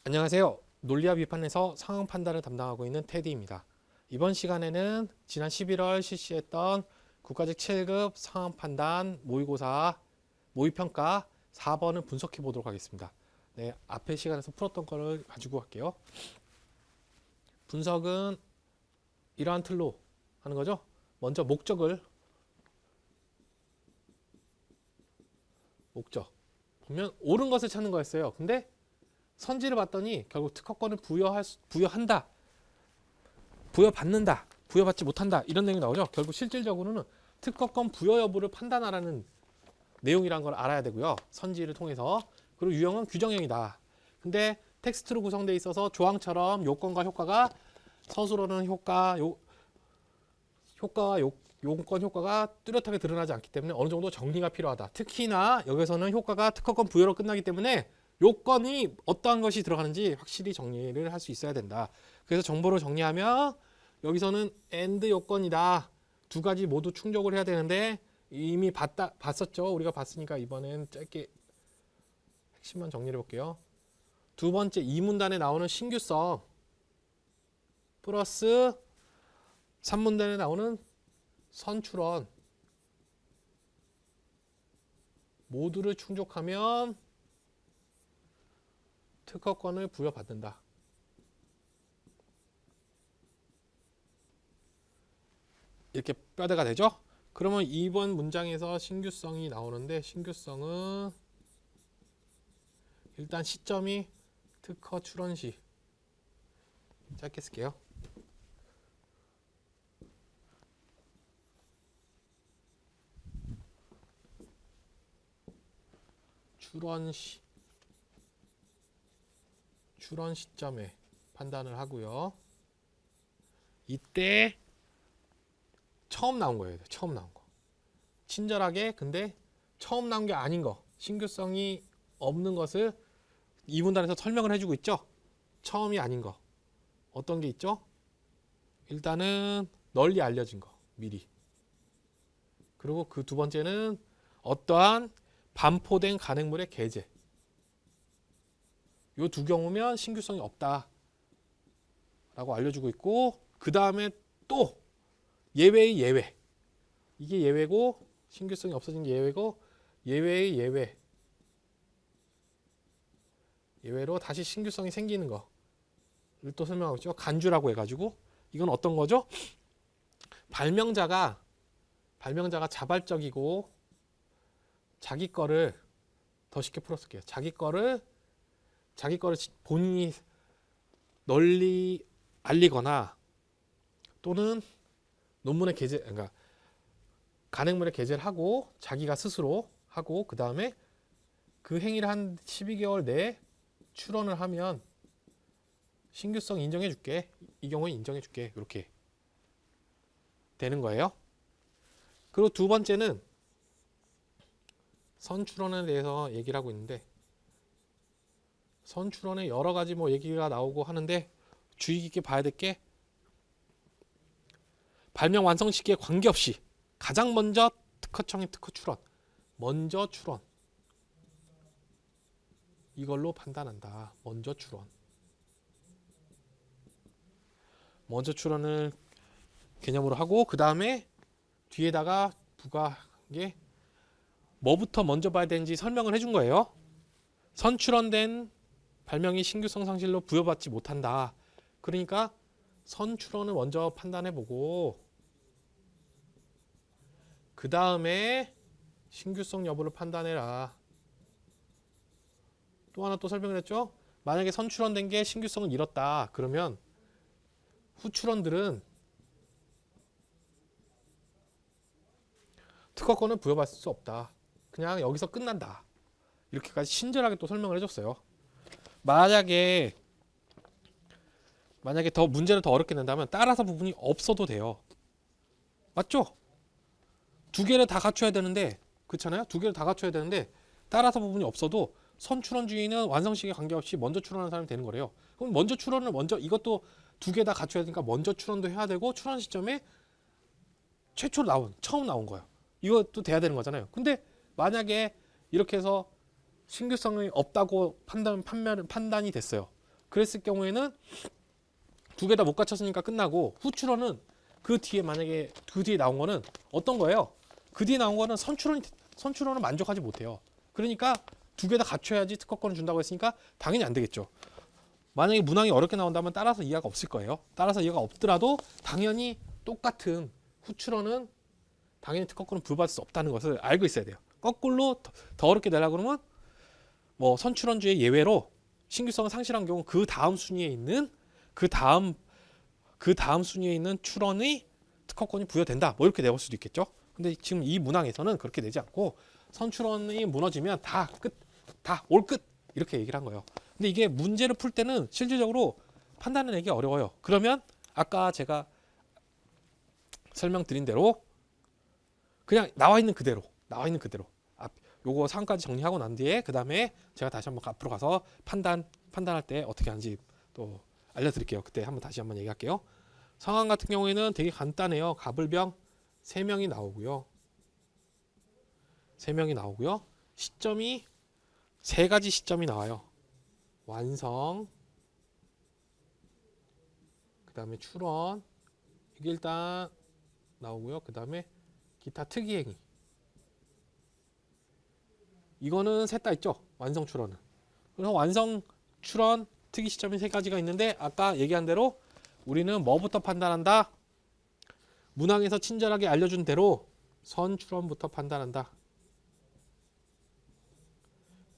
안녕하세요. 논리와 비판에서 상황 판단을 담당하고 있는 테디입니다. 이번 시간에는 지난 11월 실시했던 국가직 7급 상황 판단 모의고사 모의평가 4번을 분석해 보도록 하겠습니다. 네, 앞에 시간에서 풀었던 거를 가지고 갈게요. 분석은 이러한 틀로 하는 거죠. 먼저 목적 보면 옳은 것을 찾는 거였어요. 근데 선지를 봤더니 결국 특허권을 부여한다, 부여받는다, 부여받지 못한다 이런 내용이 나오죠. 결국 실질적으로는 특허권 부여 여부를 판단하라는 내용이란 걸 알아야 되고요. 선지를 통해서. 그리고 유형은 규정형이다. 근데 텍스트로 구성되어 있어서 조항처럼 요건과 효과가 서술어는 효과와 요건 효과가 뚜렷하게 드러나지 않기 때문에 어느 정도 정리가 필요하다. 특히나 여기서는 효과가 특허권 부여로 끝나기 때문에 요건이 어떠한 것이 들어가는지 확실히 정리를 할 수 있어야 된다. 그래서 정보를 정리하면 여기서는 AND 요건이다. 두 가지 모두 충족을 해야 되는데 이미 봤었죠. 우리가 봤으니까 이번엔 짧게 핵심만 정리해 볼게요. 두 번째 이 문단에 나오는 신규성 플러스 3문단에 나오는 선출원 모두를 충족하면 특허권을 부여받는다. 이렇게 뼈대가 되죠? 그러면 이번 문장에서 신규성이 나오는데 신규성은 일단 시점이 특허 출원 시. 짧게 쓸게요. 출원 시점에 판단을 하고요. 이때 처음 나온 거예요. 처음 나온 거. 친절하게 근데 처음 나온 게 아닌 거. 신규성이 없는 것을 이 문단에서 설명을 해주고 있죠. 처음이 아닌 거. 어떤 게 있죠? 일단은 널리 알려진 거. 미리. 그리고 그 두 번째는 어떠한 반포된 간행물의 게재. 요 두 경우면 신규성이 없다 라고 알려주고 있고, 그 다음에 또 예외의 예외. 이게 예외고 신규성이 없어진 게 예외고, 예외의 예외로 다시 신규성이 생기는 거를 또 설명하고 있죠. 간주라고 해가지고 이건 어떤 거죠? 발명자가 자발적이고 자기 거를 더 쉽게 풀어쓸게요. 자기 거를 본인이 널리 알리거나 또는 논문에 그러니까 간행물에 게재를 하고 자기가 스스로 하고 그 다음에 그 행위를 한 12개월 내에 출원을 하면 신규성 인정해 줄게. 이 경우에 인정해 줄게. 이렇게 되는 거예요. 그리고 두 번째는 선출원에 대해서 얘기를 하고 있는데, 선출원에 여러 가지 얘기가 나오고 하는데 주의 깊게 봐야 될 게 발명 완성 시기에 관계없이 가장 먼저 특허청의 특허 출원, 먼저 출원 이걸로 판단한다. 먼저 출원을 개념으로 하고 그 다음에 뒤에다가 부가한 게 뭐부터 먼저 봐야 되는지 설명을 해준 거예요. 선출원된 발명이 신규성 상실로 부여받지 못한다. 그러니까 선출원을 먼저 판단해보고 그 다음에 신규성 여부를 판단해라. 또 하나 또 설명을 했죠. 만약에 선출원된 게 신규성을 잃었다. 그러면 후출원들은 특허권을 부여받을 수 없다. 그냥 여기서 끝난다. 이렇게까지 친절하게 또 설명을 해줬어요. 만약에 더 문제를 더 어렵게 낸다면 따라서 부분이 없어도 돼요. 맞죠? 두 개를 다 갖춰야 되는데, 그렇잖아요? 두 개를 다 갖춰야 되는데 따라서 부분이 없어도 선출원 주의는 완성 시기에 관계없이 먼저 출원하는 사람이 되는 거래요. 그럼 먼저 출원을 이것도 두 개 다 갖춰야 되니까 먼저 출원도 해야 되고 출원 시점에 처음 나온 거예요. 이것도 돼야 되는 거잖아요. 근데 만약에 이렇게 해서 신규성이 없다고 판단이 됐어요. 그랬을 경우에는 두 개 다 못 갖췄으니까 끝나고 후출원은 그 뒤에 만약에 그 뒤에 나온 거는 어떤 거예요? 그 뒤에 나온 거는 선출원은 만족하지 못해요. 그러니까 두 개 다 갖춰야지 특허권을 준다고 했으니까 당연히 안 되겠죠. 만약에 문항이 어렵게 나온다면 따라서 이하가 없을 거예요. 따라서 이하가 없더라도 당연히 똑같은 후출원은 당연히 특허권은 부여받을 수 없다는 것을 알고 있어야 돼요. 거꾸로 더 어렵게 내려고 그러면 뭐 선출원주의 예외로 신규성을 상실한 경우 그 다음 순위에 있는 그 다음 순위에 있는 출원의 특허권이 부여된다. 뭐 이렇게 내볼 수도 있겠죠. 근데 지금 이 문항에서는 그렇게 되지 않고 선출원이 무너지면 다 끝, 다 올 끝 이렇게 얘기를 한 거예요. 근데 이게 문제를 풀 때는 실질적으로 판단해내기 어려워요. 그러면 아까 제가 설명드린 대로 그냥 나와 있는 그대로 요거 상까지 정리하고 난 뒤에 그 다음에 제가 다시 한번 앞으로 가서 판단할 때 어떻게 하는지 또 알려드릴게요. 그때 다시 한번 얘기할게요. 상황 같은 경우에는 되게 간단해요. 가불병 3명이 나오고요. 3명이 나오고요. 시점이 3가지 시점이 나와요. 완성, 그 다음에 출원, 이게 일단 나오고요. 그 다음에 기타 특이행위. 이거는 셋 다 있죠. 완성, 출원은. 그래서 완성, 출원, 특이 시점이 3가지가 있는데 아까 얘기한 대로 우리는 뭐부터 판단한다? 문항에서 친절하게 알려준 대로 선출원부터 판단한다.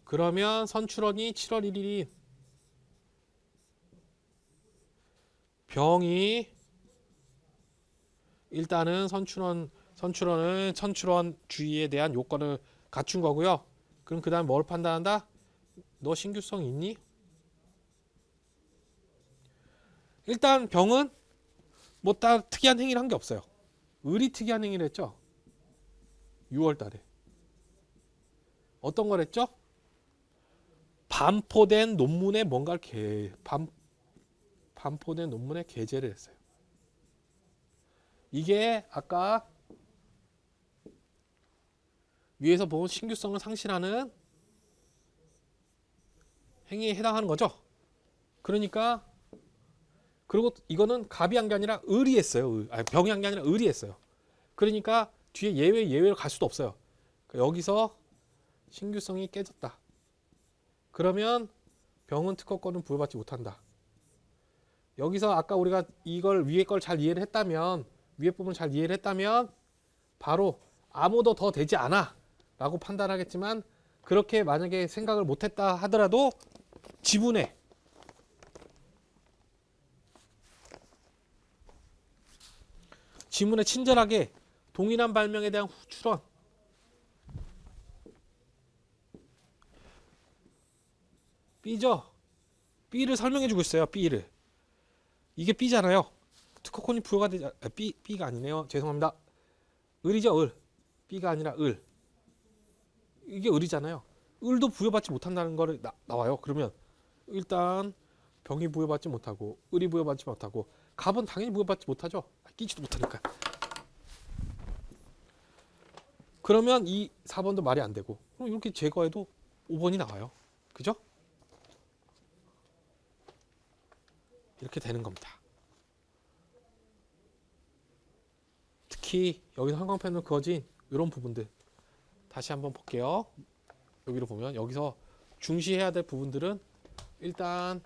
그러면 선출원이 7월 1일인 병이 일단은 선출원은 선출원 주의에 대한 요건을 갖춘 거고요. 그럼 그 다음 뭘 판단한다? 너 신규성 있니? 일단 병은 뭐 딱 특이한 행위를 한 게 없어요. 을이 특이한 행위를 했죠. 6월 달에. 어떤 걸 했죠? 반포된 논문에 뭔가를 반포된 논문에 게재를 했어요. 이게 아까 위에서 본 신규성을 상실하는 행위에 해당하는 거죠. 그러니까 그리고 이거는 갑이 한 게 아니라 을이 했어요. 병이 한 게 아니라 을이 했어요. 그러니까 뒤에 예외로 갈 수도 없어요. 그러니까 여기서 신규성이 깨졌다. 그러면 병은 특허권은 부여받지 못한다. 여기서 아까 우리가 이걸 위에 걸 잘 이해를 했다면, 위에 부분을 잘 이해를 했다면 바로 아무도 더 되지 않아 라고 판단하겠지만, 그렇게 만약에 생각을 못했다 하더라도 지문에 친절하게 동일한 발명에 대한 후출원, B죠? B를 설명해 주고 있어요. B를. 이게 B잖아요. 특허권이 부여가 되지 B가 아니네요. 죄송합니다. 을이죠. 을. B가 아니라 을. 이게 을이잖아요. 을도 부여받지 못한다는 거를 나와요. 그러면 일단 병이 부여받지 못하고 을이 부여받지 못하고 갑은 당연히 부여받지 못하죠. 끼지도 못하니까. 그러면 이 4번도 말이 안 되고 그럼 이렇게 제거해도 5번이 나와요. 그죠? 이렇게 되는 겁니다. 특히 여기서 형광펜으로 그어진 이런 부분들 다시 한번 볼게요. 여기로 보면 여기서 중시해야 될 부분들은 일단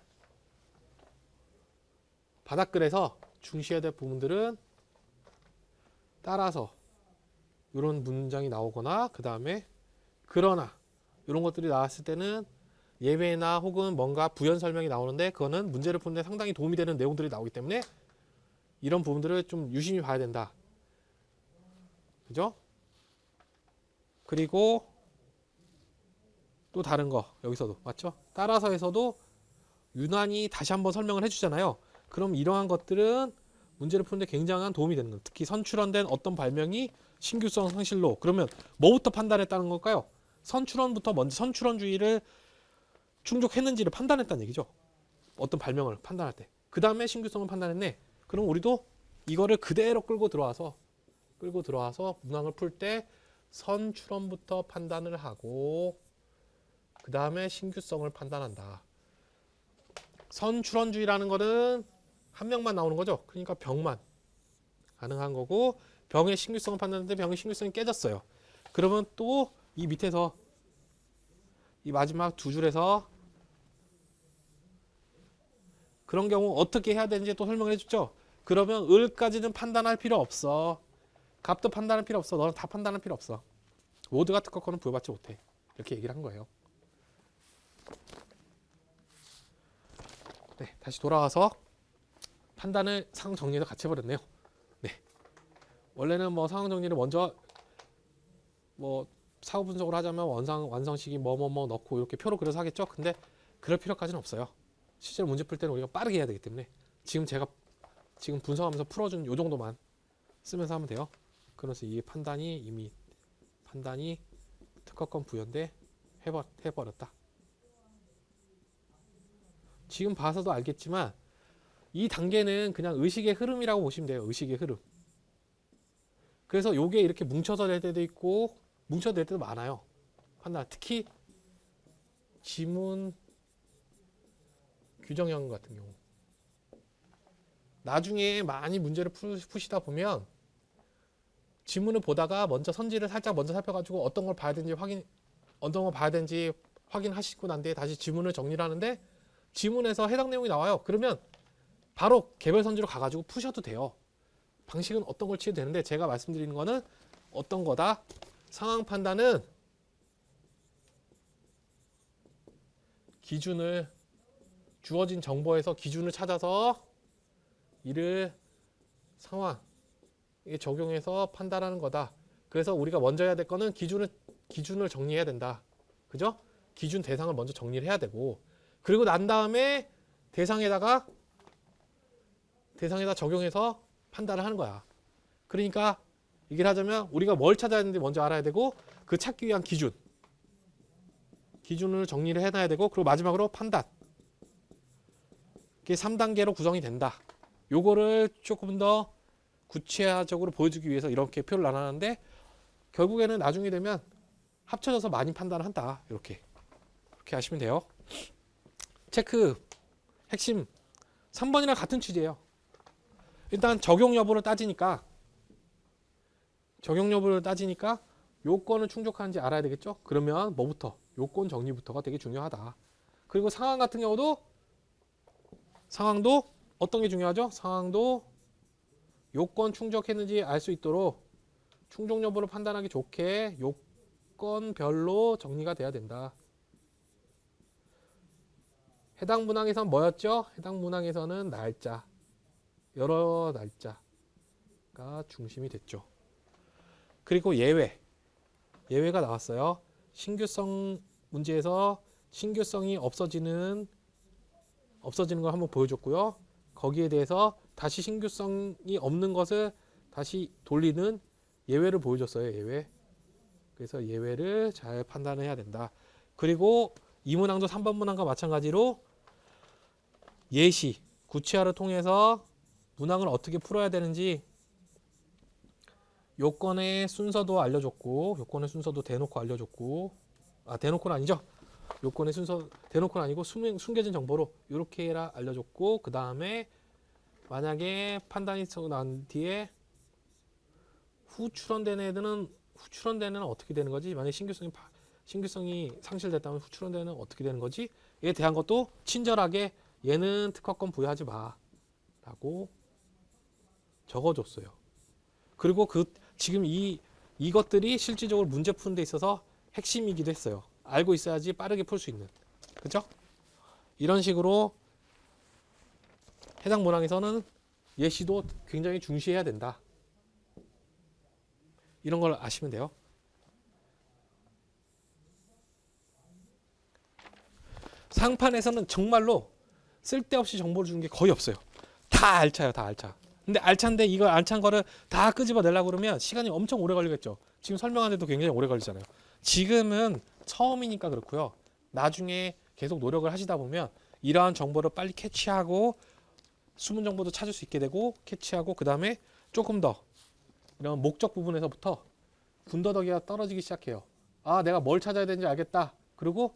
바닥글에서 중시해야 될 부분들은 따라서 이런 문장이 나오거나 그 다음에 그러나 이런 것들이 나왔을 때는 예외나 혹은 뭔가 부연 설명이 나오는데 그거는 문제를 푸는데 상당히 도움이 되는 내용들이 나오기 때문에 이런 부분들을 좀 유심히 봐야 된다. 그죠? 그리고 또 다른 거 여기서도 맞죠? 따라서에서도 유난히 다시 한번 설명을 해주잖아요. 그럼 이러한 것들은 문제를 푸는데 굉장한 도움이 되는 거예요. 특히 선출원된 어떤 발명이 신규성 상실로 그러면 뭐부터 판단했다는 걸까요? 선출원부터 먼저 선출원주의를 충족했는지를 판단했다는 얘기죠. 어떤 발명을 판단할 때. 그 다음에 신규성을 판단했네. 그럼 우리도 이거를 그대로 끌고 들어와서 문항을 풀 때 선출원부터 판단을 하고 그 다음에 신규성을 판단한다. 선출원주의라는 거는 한 명만 나오는 거죠. 그러니까 병만 가능한 거고 병의 신규성을 판단했는데 병의 신규성이 깨졌어요. 그러면 또 이 밑에서 이 마지막 두 줄에서 그런 경우 어떻게 해야 되는지 또 설명을 해줬죠. 그러면 을까지는 판단할 필요 없어. 값도 판단할 필요 없어. 너는 다 판단할 필요 없어. 모두가 특허권은 부여받지 못해. 이렇게 얘기를 한 거예요. 네, 다시 돌아와서 판단을 상황 정리해서 같이 해버렸네요. 네, 원래는 뭐 상황 정리를 먼저 뭐 사후 분석을 하자면 완성식이 뭐뭐뭐 넣고 이렇게 표로 그려서 하겠죠. 근데 그럴 필요까지는 없어요. 실제로 문제 풀 때는 우리가 빠르게 해야 되기 때문에 지금 제가 지금 분석하면서 풀어준 요 정도만 쓰면서 하면 돼요. 그래서 이 판단이 이미 판단이 특허권 부여인데 해버렸다. 지금 봐서도 알겠지만 이 단계는 그냥 의식의 흐름이라고 보시면 돼요. 의식의 흐름. 그래서 요게 이렇게 뭉쳐서 될 때도 있고 뭉쳐서 될 때도 많아요. 판단. 특히 지문 규정형 같은 경우. 나중에 많이 문제를 푸시다 보면 지문을 보다가 먼저 선지를 살짝 먼저 살펴가지고 어떤 걸 봐야 되는지 확인하시고 난 뒤에 다시 지문을 정리를 하는데 지문에서 해당 내용이 나와요. 그러면 바로 개별 선지로 가가지고 푸셔도 돼요. 방식은 어떤 걸 치도 되는데 제가 말씀드리는 거는 어떤 거다? 상황 판단은 기준을 주어진 정보에서 기준을 찾아서 이를 상황에 적용해서 판단하는 거다. 그래서 우리가 먼저 해야 될 거는 기준을 정리해야 된다. 그죠? 기준 대상을 먼저 정리를 해야 되고 그리고 난 다음에 대상에다 적용해서 판단을 하는 거야. 그러니까 얘기를 하자면 우리가 뭘 찾아야 되는지 먼저 알아야 되고 그 찾기 위한 기준을 정리를 해놔야 되고 그리고 마지막으로 판단. 이게 3단계로 구성이 된다. 요거를 조금 더 구체적으로 보여주기 위해서 이렇게 표를 나눴는데 결국에는 나중에 되면 합쳐져서 많이 판단을 한다. 이렇게 하시면 돼요. 체크 핵심 3번이랑 같은 취지예요. 일단 적용 여부를 따지니까 요건을 충족하는지 알아야 되겠죠. 그러면 뭐부터? 요건 정리부터가 되게 중요하다. 그리고 상황 같은 경우도 상황도 어떤 게 중요하죠? 상황도 요건 충족했는지 알 수 있도록 충족 여부를 판단하기 좋게 요건별로 정리가 돼야 된다. 해당 문항에서는 뭐였죠? 해당 문항에서는 날짜, 여러 날짜가 중심이 됐죠. 그리고 예외가 나왔어요. 신규성 문제에서 신규성이 없어지는 걸 한번 보여줬고요. 거기에 대해서 다시 신규성이 없는 것을 다시 돌리는 예외를 보여줬어요. 예외. 그래서 예외를 잘 판단을 해야 된다. 그리고 이 문항도 3번 문항과 마찬가지로 예시, 구체화를 통해서 문항을 어떻게 풀어야 되는지 요건의 순서도 알려줬고 요건의 순서도 대놓고 알려줬고 대놓고는 아니죠. 요건의 순서 대놓고는 아니고 숨겨진 정보로 이렇게 해라 알려줬고 그 다음에 만약에 판단이 난 뒤에 후출원되는 애는 어떻게 되는 거지? 만약에 신규성이 상실됐다면 후출원되는 애는 어떻게 되는 거지? 에 대한 것도 친절하게 얘는 특허권 부여하지 마 라고 적어줬어요. 그리고 지금 이것들이 실질적으로 문제 푸는 데 있어서 핵심이기도 했어요. 알고 있어야지 빠르게 풀 수 있는. 그죠? 이런 식으로 해당 문항에서는 예시도 굉장히 중시해야 된다. 이런 걸 아시면 돼요. 상판에서는 정말로 쓸데없이 정보를 주는 게 거의 없어요. 다 알차요. 다 알차. 근데 알찬데 이거 알찬 거를 다 끄집어내려고 그러면 시간이 엄청 오래 걸리겠죠. 지금 설명하는데도 굉장히 오래 걸리잖아요. 지금은 처음이니까 그렇고요. 나중에 계속 노력을 하시다 보면 이러한 정보를 빨리 캐치하고 숨은 정보도 찾을 수 있게 되고 캐치하고 그 다음에 조금 더 이런 목적 부분에서부터 군더더기가 떨어지기 시작해요. 아, 내가 뭘 찾아야 되는지 알겠다. 그리고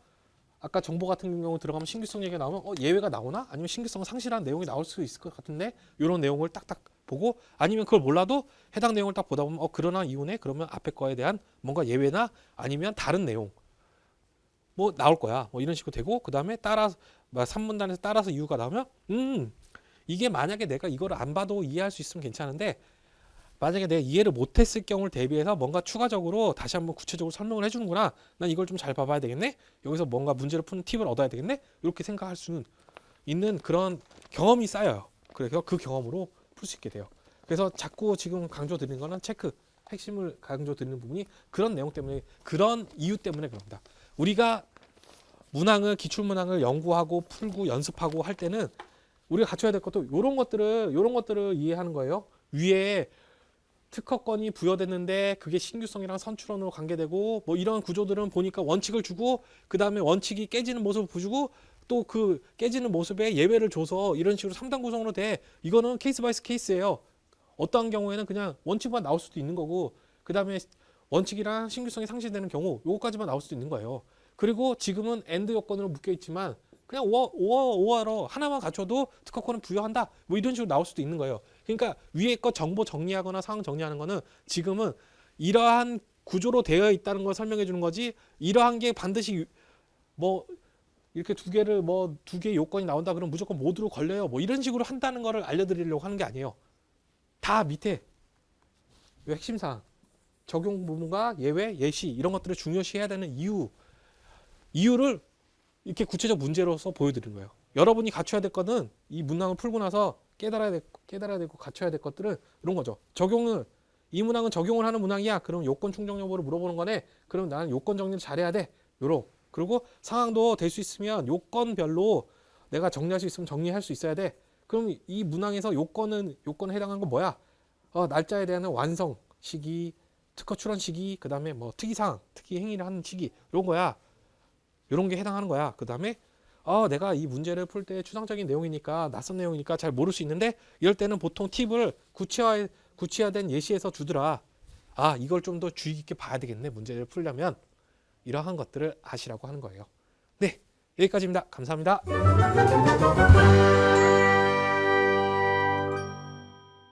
아까 정보 같은 경우 들어가면 신규성 얘기가 나오면 예외가 나오나? 아니면 신규성을 상실한 내용이 나올 수 있을 것 같은데 이런 내용을 딱딱 보고 아니면 그걸 몰라도 해당 내용을 딱 보다 보면 그러나 이유네? 그러면 앞에 거에 대한 뭔가 예외나 아니면 다른 내용 뭐 나올 거야. 뭐 이런 식으로 되고 그 다음에 따라서 3문단에서 따라서 이유가 나오면 이게 만약에 내가 이거를 안 봐도 이해할 수 있으면 괜찮은데 만약에 내가 이해를 못했을 경우를 대비해서 뭔가 추가적으로 다시 한번 구체적으로 설명을 해주는구나. 난 이걸 좀 잘 봐봐야 되겠네. 여기서 뭔가 문제를 푸는 팁을 얻어야 되겠네. 이렇게 생각할 수 있는 그런 경험이 쌓여요. 그래서 그 경험으로 풀 수 있게 돼요. 그래서 자꾸 지금 강조드리는 거는 체크, 핵심을 강조드리는 부분이 그런 내용 때문에 그런 이유 때문에 그럽니다. 우리가 문항을 기출문항을 연구하고 풀고 연습하고 할 때는 우리가 갖춰야 될 것도 이런 것들을 이해하는 거예요. 위에 특허권이 부여됐는데 그게 신규성이랑 선출원으로 관계되고 뭐 이런 구조들은 보니까 원칙을 주고 그 다음에 원칙이 깨지는 모습을 보여주고 또 그 깨지는 모습에 예외를 줘서 이런 식으로 3단 구성으로 돼. 이거는 케이스 바이 케이스예요. 어떠한 경우에는 그냥 원칙만 나올 수도 있는 거고 그 다음에 원칙이랑 신규성이 상실되는 경우 요거까지만 나올 수도 있는 거예요. 그리고 지금은 엔드 요건으로 묶여 있지만 그냥 오어로 하나만 갖춰도 특허권을 부여한다. 뭐 이런 식으로 나올 수도 있는 거예요. 그러니까 위에 거 정보 정리하거나 상황 정리하는 거는 지금은 이러한 구조로 되어 있다는 걸 설명해 주는 거지 이러한 게 반드시 뭐 이렇게 두 개의 요건이 나온다 그러면 무조건 모두로 걸려요. 뭐 이런 식으로 한다는 거를 알려드리려고 하는 게 아니에요. 다 밑에 핵심 사항, 적용 부분과 예외, 예시 이런 것들을 중요시해야 되는 이유를 이렇게 구체적 문제로서 보여드리는 거예요. 여러분이 갖춰야 될 거는 이 문항을 풀고 나서 깨달아야 되고 갖춰야 될 것들은 이런 거죠. 이 문항은 적용을 하는 문항이야. 그럼 요건 충족 여부를 물어보는 거네. 그럼 나는 요건 정리를 잘해야 돼. 그리고 상황도 될 수 있으면 요건별로 내가 정리할 수 있으면 정리할 수 있어야 돼. 그럼 이 문항에서 요건에 해당하는 건 뭐야? 날짜에 대한 완성 시기, 특허 출원 시기, 그 다음에 뭐 특이사항, 특이 행위를 하는 시기 이런 거야. 이런 게 해당하는 거야. 그 다음에 내가 이 문제를 풀 때 추상적인 내용이니까 낯선 내용이니까 잘 모를 수 있는데 이럴 때는 보통 팁을 구체화된 예시에서 주더라. 이걸 좀 더 주의 깊게 봐야 되겠네. 문제를 풀려면 이러한 것들을 아시라고 하는 거예요. 네, 여기까지입니다. 감사합니다.